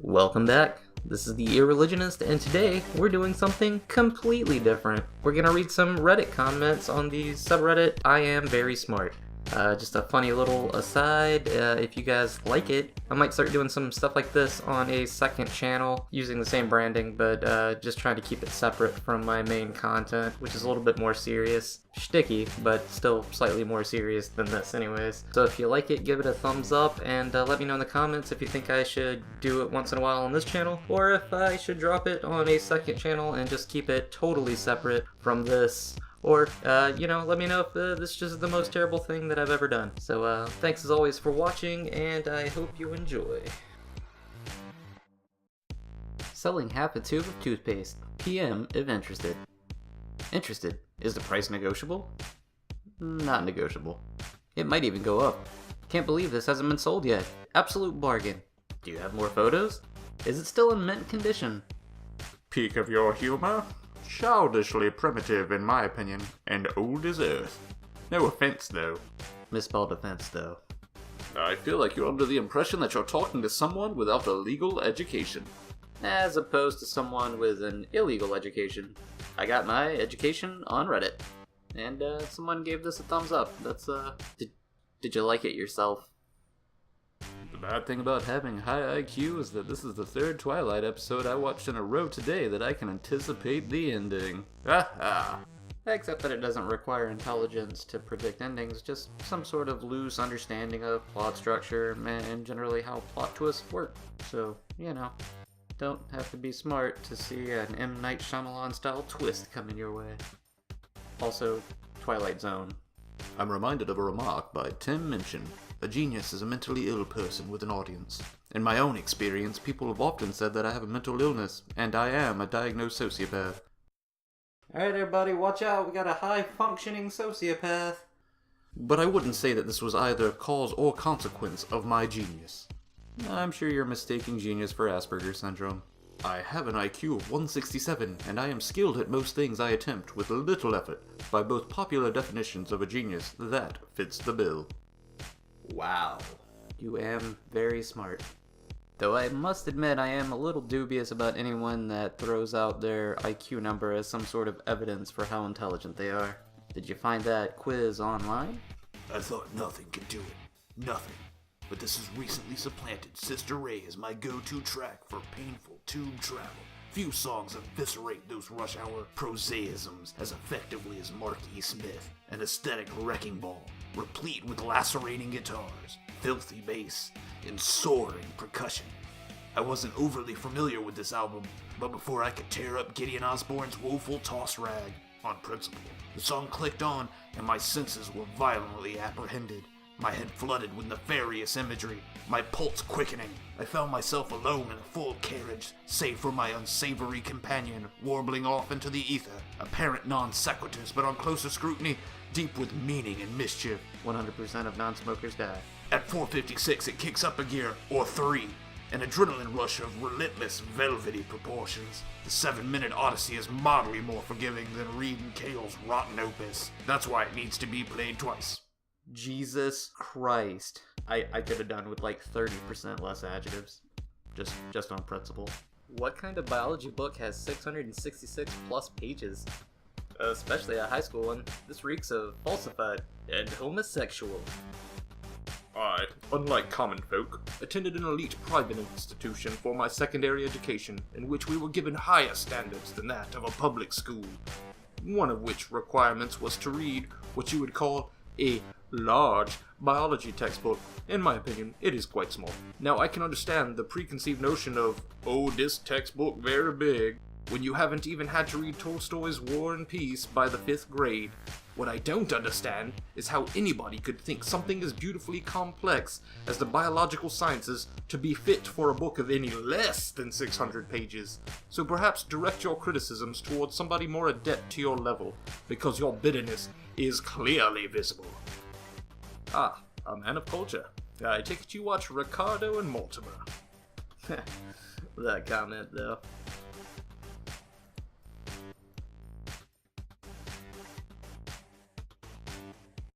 Welcome back. This is the Irreligionist, and today we're doing something completely different. We're gonna read some Reddit comments on the subreddit iamverysmart. Just a funny little aside, if you guys like it, I might start doing some stuff like this on a second channel using the same branding, but just trying to keep it separate from my main content, which is a little bit more serious. Shticky, but still slightly more serious than this anyways. So if you like it, give it a thumbs up, and let me know in the comments if you think I should do it once in a while on this channel, or if I should drop it on a second channel and just keep it totally separate from this. Or, let me know if this is just the most terrible thing that I've ever done. So, thanks as always for watching, and I hope you enjoy. Selling half a tube of toothpaste. PM if interested. Interested. Is the price negotiable? Not negotiable. It might even go up. Can't believe this hasn't been sold yet. Absolute bargain. Do you have more photos? Is it still in mint condition? Peak of your humor? Childishly primitive in my opinion, and old as earth. No offense though. Misspelled offense though. I feel like you're under the impression that you're talking to someone without a legal education. As opposed to someone with an illegal education. I got my education on Reddit. And someone gave this a thumbs up. That's did you like it yourself? The bad thing about having high IQ is that this is the third Twilight episode I watched in a row today that I can anticipate the ending. Ha. Except that it doesn't require intelligence to predict endings, just some sort of loose understanding of plot structure and generally how plot twists work. So, don't have to be smart to see an M. Night Shyamalan style twist coming your way. Also, Twilight Zone. I'm reminded of a remark by Tim Minchin. A genius is a mentally ill person with an audience. In my own experience, people have often said that I have a mental illness, and I am a diagnosed sociopath. Alright everybody, watch out, we got a high-functioning sociopath. But I wouldn't say that this was either cause or consequence of my genius. I'm sure you're mistaking genius for Asperger's syndrome. I have an IQ of 167, and I am skilled at most things I attempt with little effort. By both popular definitions of a genius, that fits the bill. Wow. You am very smart. Though I must admit I am a little dubious about anyone that throws out their IQ number as some sort of evidence for how intelligent they are. Did you find that quiz online? I thought nothing could do it. Nothing. But this has recently supplanted Sister Ray as my go-to track for painful tube travel. Few songs eviscerate those rush hour prosaisms as effectively as Mark E. Smith, an aesthetic wrecking ball, replete with lacerating guitars, filthy bass, and soaring percussion. I wasn't overly familiar with this album, but before I could tear up Gideon Osborne's woeful toss rag, on principle, the song clicked on and my senses were violently apprehended. My head flooded with nefarious imagery, my pulse quickening. I found myself alone in a full carriage, save for my unsavory companion, warbling off into the ether. Apparent non-sequiturs, but on closer scrutiny, deep with meaning and mischief. 100% of non-smokers die. At 4:56 it kicks up a gear, or 3. An adrenaline rush of relentless, velvety proportions. The 7-minute odyssey is mildly more forgiving than Reed and Cale's rotten opus. That's why it needs to be played twice. Jesus Christ. I could have done with like 30% less adjectives. Just on principle. What kind of biology book has 666 plus pages? Especially a high school one. This reeks of falsified and homosexual. I, unlike common folk, attended an elite private institution for my secondary education, in which we were given higher standards than that of a public school. One of which requirements was to read what you would call a large biology textbook. In my opinion, it is quite small. Now, I can understand the preconceived notion of, oh, this textbook very big, when you haven't even had to read Tolstoy's War and Peace by the 5th grade. What I don't understand is how anybody could think something as beautifully complex as the biological sciences to be fit for a book of any less than 600 pages. So perhaps direct your criticisms towards somebody more adept to your level, because your bitterness is clearly visible. Ah, a man of culture. I take it you watch Ricardo and Mortimer. That comment, though.